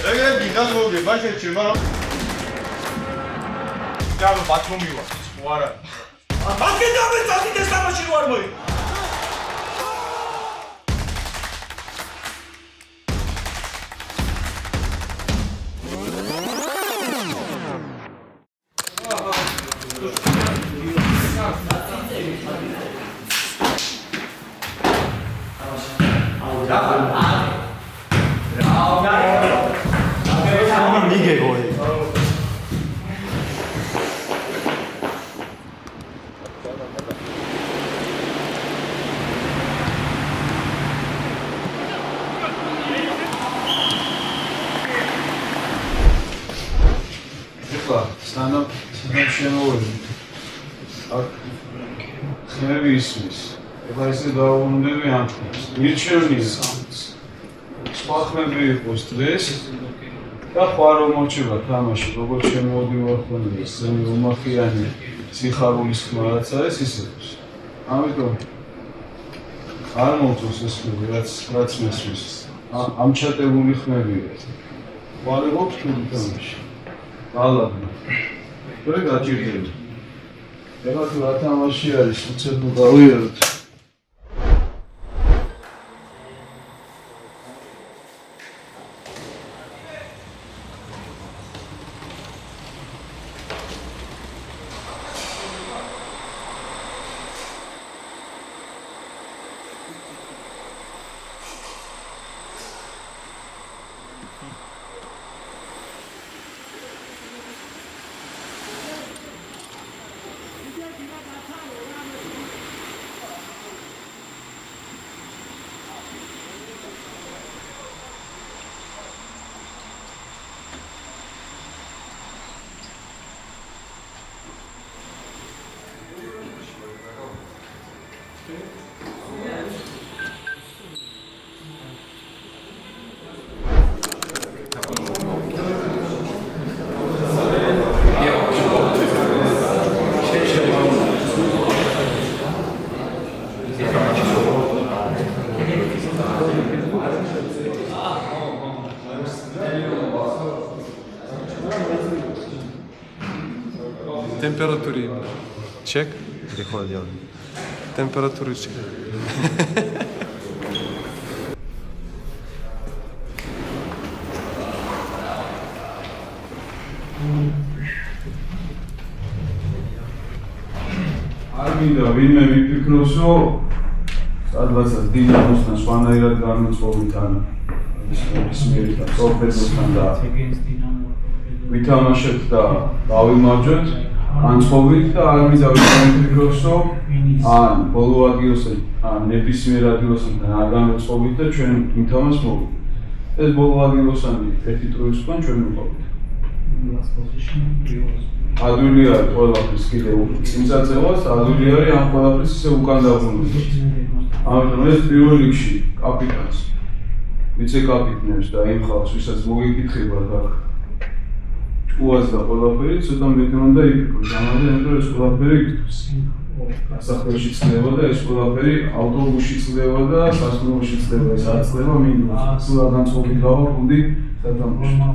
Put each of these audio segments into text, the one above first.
ეგრე გინდას მოგება შეჭი, მაგრამ ჯამო ბათუმი ვარ, ხო არა. მაგე დამეწადი და სამაში ვარ მოი. Stand-up შემოვედი. აქ ხმები ისმის. ეხლა ისე დავუნდები ამას. მირჩევნია. სხვა ხმები იყოს დღეს და ხარო მოჩება თამაში, როგორც შემოვიდივარ ხოლმე, ისინი უმახიანი სიხარულის ხმა რაც არის ის იყოს. ამიტომ არ მოვწოს ეს ხმები, რაც მესმის. ამ ჩატებული ხმებია. ვალებობს თუ თამაში. ალაბა. ვერა გაჭირდება. ეხლა თუ რა თამაში არის, უცებ გავიაროთ. Температури чек. Приходил. Температуру чек. Arminda, ვინმე ვიფიქროს, რომ სადღაცაც დინამოსთან სხვანაირად გამოწვევიდან ის მერიტა პროფესორთან და ვითამაშეთ და დავიმარჯვეთ განწყობით და არ ვიფიქროს, რომ ან ბოლო ადგილზე, ან ნებისმიერ ადგილოსთან არ გამოწვობით და ჩვენ ვითამაშ მოვიდეთ. ეს ბოლო ადგილოსანი ერთი ტურის უკან ჩვენ მოვიდეთ. ადვილი არის ყველაფრის კიდევ იმსაწევას, ადვილი არის ამ ყველაფრის ისე უკან დაბრუნდეს. ამიტომ ეს პირველ რიგში კაპიტანს, ვიცე-კაპიტნებს და იმ ხალხს, ვისაც მოგეკითხებათ აქ ჭკუას და ყველაფერი, ცოტა მეტი უნდა იფიქროს, ამაზე ეს ყველაფერი იგდოს. სასახლეში წდება და ეს ყველაფერი ავტობუსში წდება და სასტუმროში წდება, ეს არ წდება მინდორს. თუ რა განწყობით გავაკვდი სათამაშო.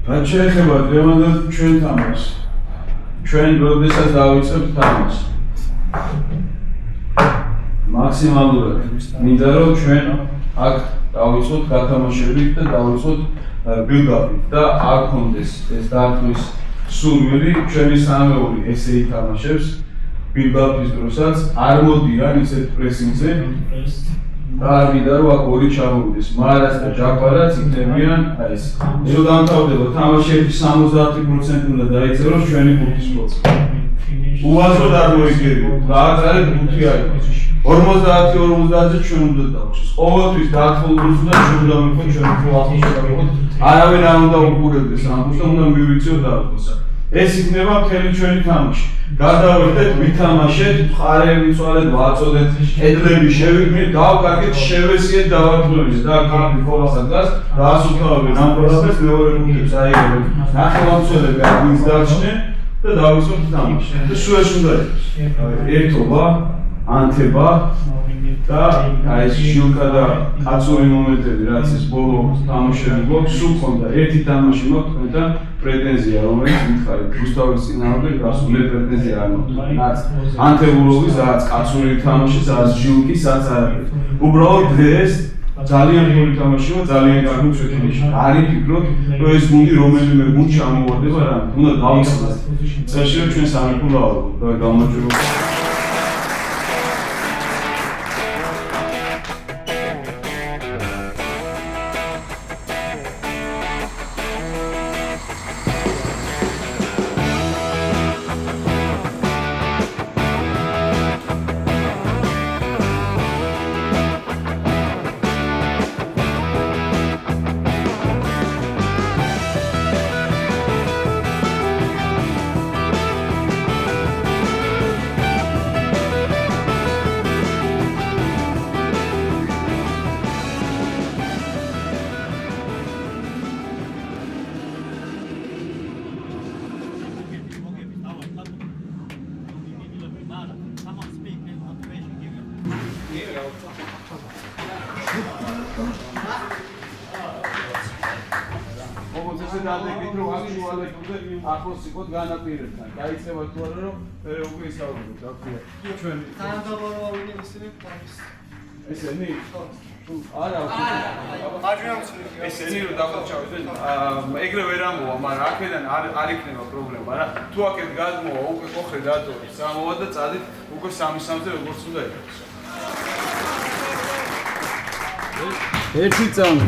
რაც შეეხება დღევანდელ ჩვენ თამაშს. ჩვენ როდესაც დავიწყებთ თამაშს. მაქსიმალურად მინდა რომ ჩვენ აქ დავიწყოთ გათამაშებით და დავიწყოთ ბილდაპით და არ გქონდეს ეს დარტყმის სურვილი ჩვენი სამეული ესე ითამაშებს ბილდაპის დროსაც არ მოდიან ისეთ პრესინგზე და არ მინდა რომ აქ ორი ჩამოვიდეს მარას და ჯაყარაც იქნებიან აი ეს რომ დამთავრდება თამაშების 70% უნდა დაიწეროს ჩვენი ბუთის ფოცი უაზროდ არ მოიგებიოთ რა არის ბუთი არის 50-50-ზე ჩვენ უნდა დავუშვას. ყოველთვის დაახლოებით უნდა ჩვენ უნდა მივხვდეთ ჩვენ ფლოასში დავუშვათ. არავინ არ უნდა უყურებდეს ამას და უნდა მივიწიოთ დაახლოება. ეს იქნება მთელი ჩვენი თამაში. გადავერთეთ, ვითამაშეთ, მხარეები წვალეთ, ვაწოდეთ, კედლები შევიგნით, დავკარგეთ, შევესიეთ, დავაგრძელებთ და კამპი ხოლმე დგას, დაასუფთავებენ ამ პროცესს მეორე მუდებს აიღებენ. ნახევარმცველები არ ვინც დარჩნენ და დავიწყოთ თამაში. და სულ ეს უნდა იყოს. ერთობა ანთება და აი ეს შილკა და კაცური მომენტები, რაც ეს ბოლო თამაშები გვაქვს, სულ ხონდა ერთი თამაში მაქვს თქვენთან პრეტენზია, რომელიც მითხარით რუსთავის წინააღმდეგ გასული პრეტენზია არ მაქვს. რაც ანთებულობის, რაც კაცური თამაში, რაც შილკის, რაც არაფერი. უბრალოდ დღეს ძალიან გული თამაშია, ძალიან კარგი შექმნილი. არ იფიქროთ, რომ ეს გუნდი რომელიმე გუნდში ამოვარდება რა, უნდა გავიხსნათ. წელში რომ ჩვენ სამეფო ვავალობთ, და გამარჯვება. გადაგით რომ აქშუალებამდე ახლოს იყოთ განაპირებთან. დაიწყება თუ არა რომ უკვე ისაუბრებთ, რა ქვია. ჩვენ თანამდებობრივი ისინი თავის ესენი არა ესენი რომ დაგვაჩავდნენ ეგრე ვერ ამოვა, მაგრამ აქედან არ იქნება პრობლემა რა. თუ აქეთ გადმოვა უკვე ხოხე დატოვე, სამოვა და წადით უკვე 3-3-ზე როგორც უნდა იყოს. ერთი წამი.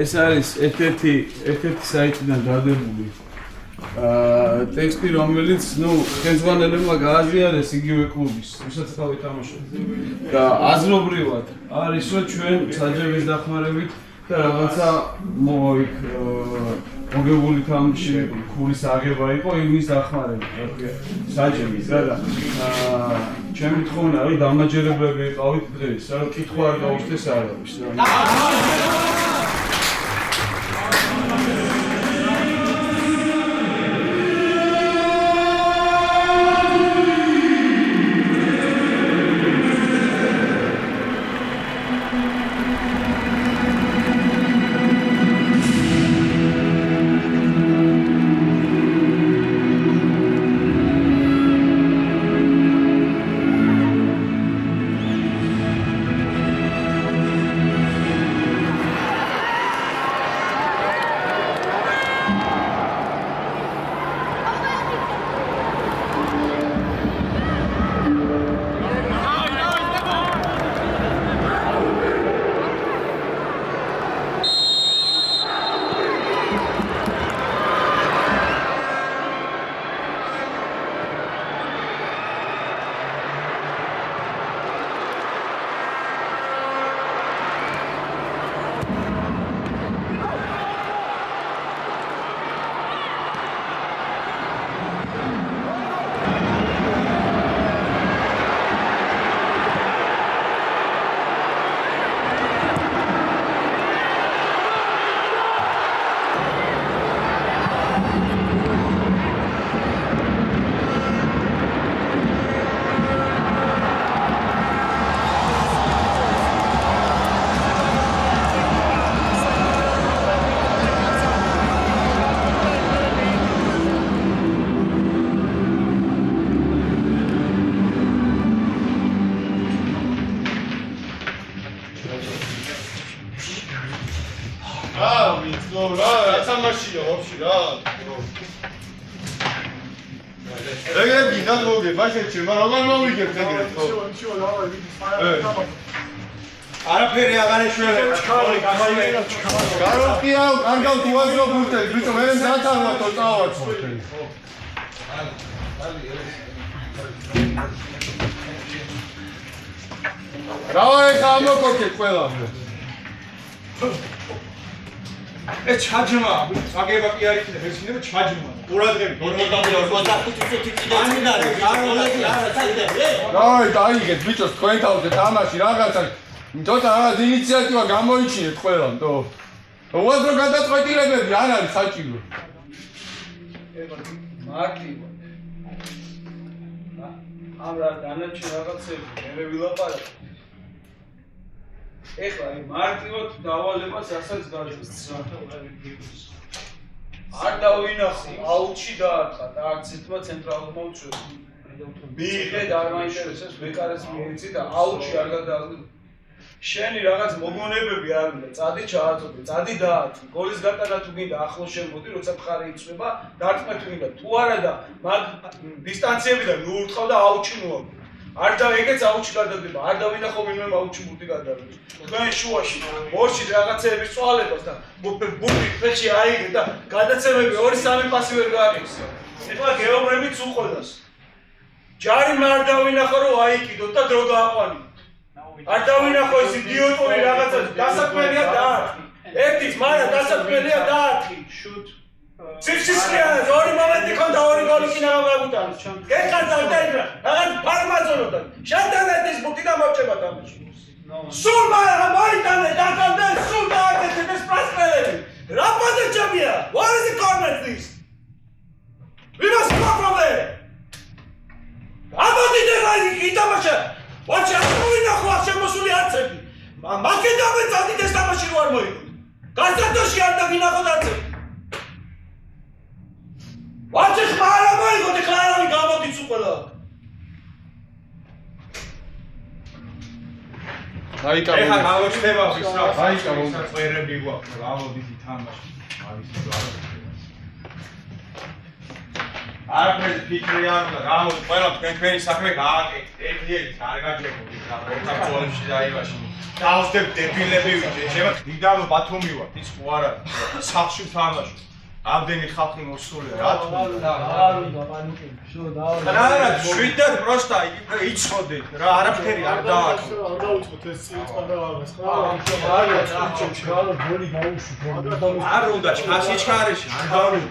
ეს არის ერთ-ერთი საიტიდან დადებული ტექსტი, რომელიც, ხელმძღვანელებმა გააზიარეს იგივე კლუბის, ვისაც თავი თამაშობთ. და აზრობრივად არის, რომ ჩვენ საჯების დახმარებით და რაღაცა მოგებული თამაში ქულის აღება იყო იმის დახმარებით, რა ქვია, საჯების და ჩემი თხოვნა არის დამაჯერებლები იყავით დღეს, რა კითხვა არ გაუჩნდეს არავის. თამაშია ვაფშე რა. ეგრე გინდა მოგე, ბაშეთში, მაგრამ აღარ მოვიგებთ ეგრე ხო? არაფერი აღარ ეშველება. გაროკია, კარგავ თუაზრო ბურთებს, ბიჭო, მე დათავოთ წავართ. რა ეს ამოკოქეთ ყველა. ეს ჩაჯმა, აგება კი არ იქნება, ეს იქნება ჩაჯმა. ყურადღებით, 45 წუთი კიდე წინ არის. დაიგეთ ბიჭო, თქვენ თავზე თამაში რაღაცა ცოტა რაღაც ინიციატივა გამოიჩინეთ ყველამ, თო. უაზრო გადაწყვეტილებები არ არის საჭირო. მარტივად. ამ რა დანარჩენ რაღაცები მე ვილაპარაკე. ეხლა მარტივად დავალებას ასაც გაჟღს. არ დავინახო, აუჩი დაარტყა და არც ერთმა ცენტრალურმა უწევს. მიიღე და არ მაინტერესებს ბეკარეს მიეცი და აუჩი არ გადააგდო. შენი რაღაც მოგონებები არ უნდა, წადი ჩააწოდე, წადი დაარტყი. გოლის გატანა თუ გინდა ახლოს შემოდი, როცა მხარი იწვება, დარტყმა თუ გინდა. თუ არა და მაგ დისტანციებიდან მიურტყავ და აუჩი მოაგდო. არ და ეგეც აუჩი გადაგდება, არ დავინახო ვინმე აუჩი ბურთი გადაგდება. თქვენ შუაში მორში რაღაცეების წვალებას და ბურთი ფეხში აიგე და გადაცემები 2-3 პასი ვერ გააკეთეს. ეხლა გეომრებიც უყოდას. ჯარი არ დავინახო რომ აიკიდოთ და დრო გააყვანით. არ დავინახო ეს იდიოტური რაღაცა დასაქმელია დაარტყი. ერთის მარა დასაქმელია დაარტყი. შუტ სიფსისხლია, ორი მომენტი ქონდა, ორი გოლი კი ნაღა გაგუტანა. გეხარდა და იგრა. რაღაც ფარმაზონოდა. შადანეთის ბუთი და მოჭება თამაში. სულ მოიტანე დაკავდა, სულ დააკეთეთ ეს პრასკელები. რა პატეჭებია? What is the comment this? We must come from there. აბოდი დერაი იტამაშა. ვაჩა უინახო შემოსული არცები. მაკედამე წადით ეს თამაში რო არ მოიგო. გასტატოში არ დაგინახო არცები. ვაჩა ხმარა მოიგო და ხარავი გამოდის უყველა. ეხლა გავხდება ის რა. აიკავო. წერები გვაქვს, გავოდით თამაში. არის არაფერი ფიქრი არ უნდა, გამოდი ყველა თქვენი საქმე გააკეთეთ. ერთ-ერთი არ გაჯერებოდით რა, ორთაბ წოლებში დაივაში. დავსდებ დებილები ვიჭე, შემა დიდავ ბათუმი ვარ, ის ხო არა. სახლში ვთამაშობ. ამდენი ხალხი მოსულია, რა თქმა უნდა. არ უნდა პანიკები. შო დავა. რა, შვიდად პროსტა იცოდეთ რა, არაფერი არ დააკეთე. არ დაუწყოთ ეს წინწყვეტა აღას. არა, გოლი გაუშვი. არ უნდა ჩასიჩქარეში, არ დაუნდა.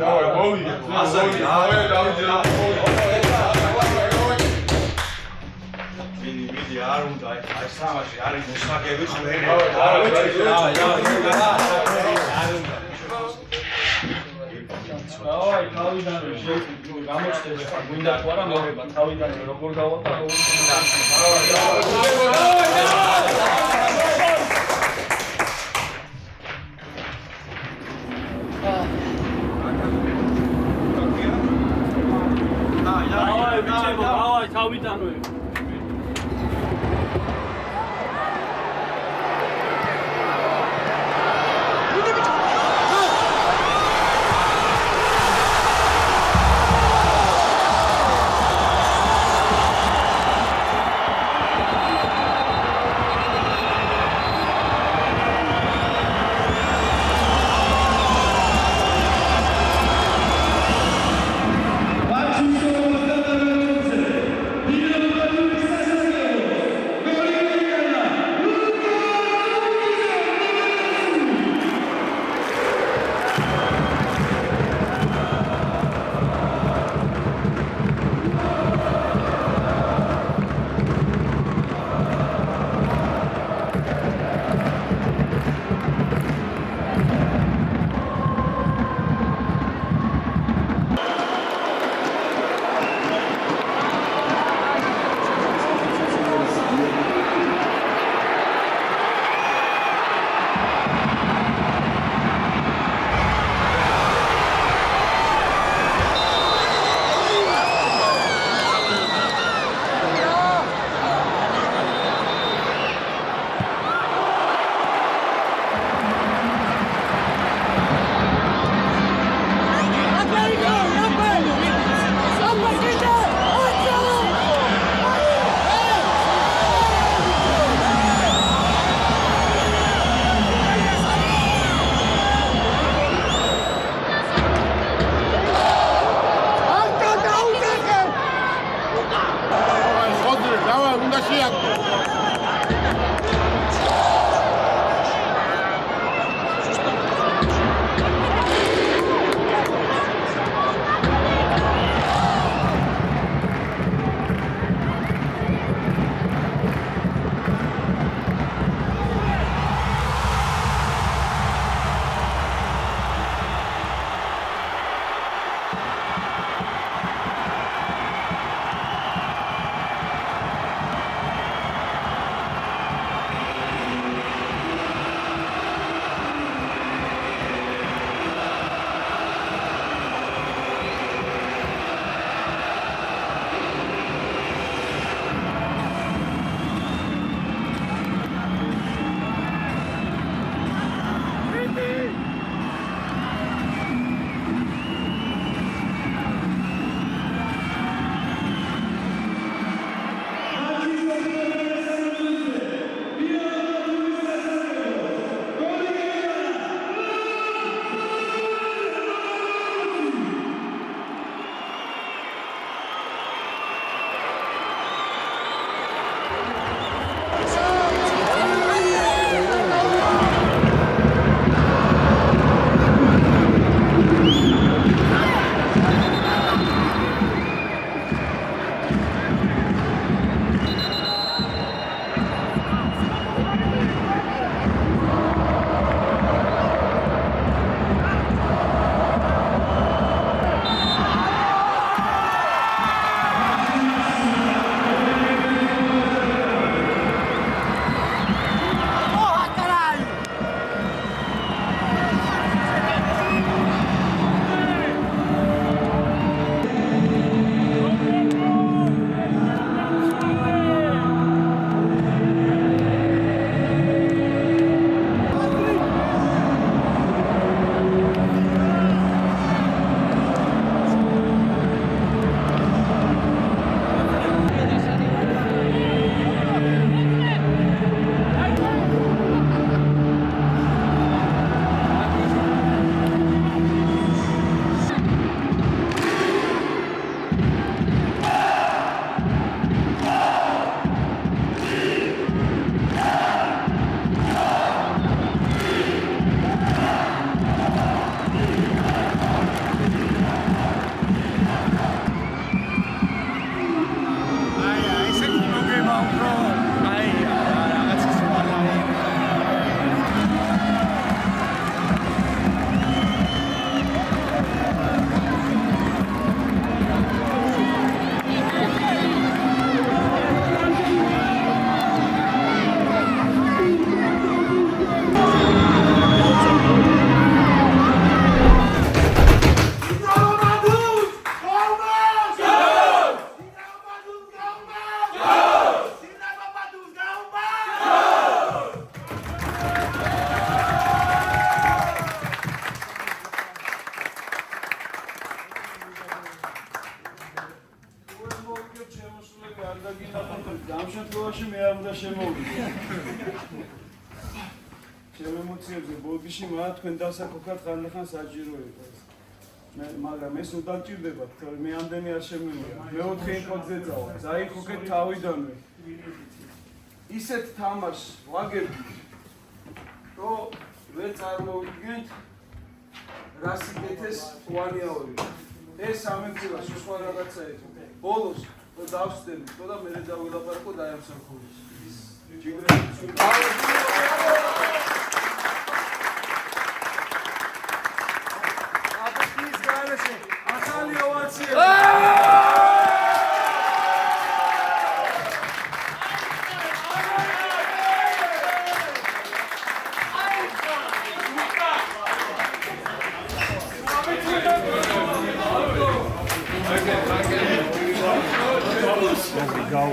დავай, მოვიდე. მიდი არ უნდა, აი სამაში არის მოსაგები ყველი. დავაი, თავიდან გამოჩნდება, გვინდა თუ არა მოგება, თავიდან როგორ გავაყარ, როგორ დავაი, ბიჭებო, დავაი, თავიდანვე. ამ შემთხვევაში მე არ უნდა შემოვიდე. ჩემ ემოციებზე ბოდიში მაგრამ თქვენ დასაკუთრად ხანდახან საჭირო იყო ეს. მაგრამ ეს უნდა გჭირდებათ, თორემ მე ამდენი არ შემიძლია. მეოთხე ინფოზე წავა. დაიხუქეთ თავიდანვე. ისეთ თამაშს ვაგებთ, რომ ვერ წარმოვიდგენთ რა სიკეთეს უანიაური. ეს ამექცევა სხვა რაღაცა იყო. ბოლოს რომ დავსწრებით, და მე დავილაპარაკო დაემსახურეს. აბის გარეშე ახალი ოვაციები. Go.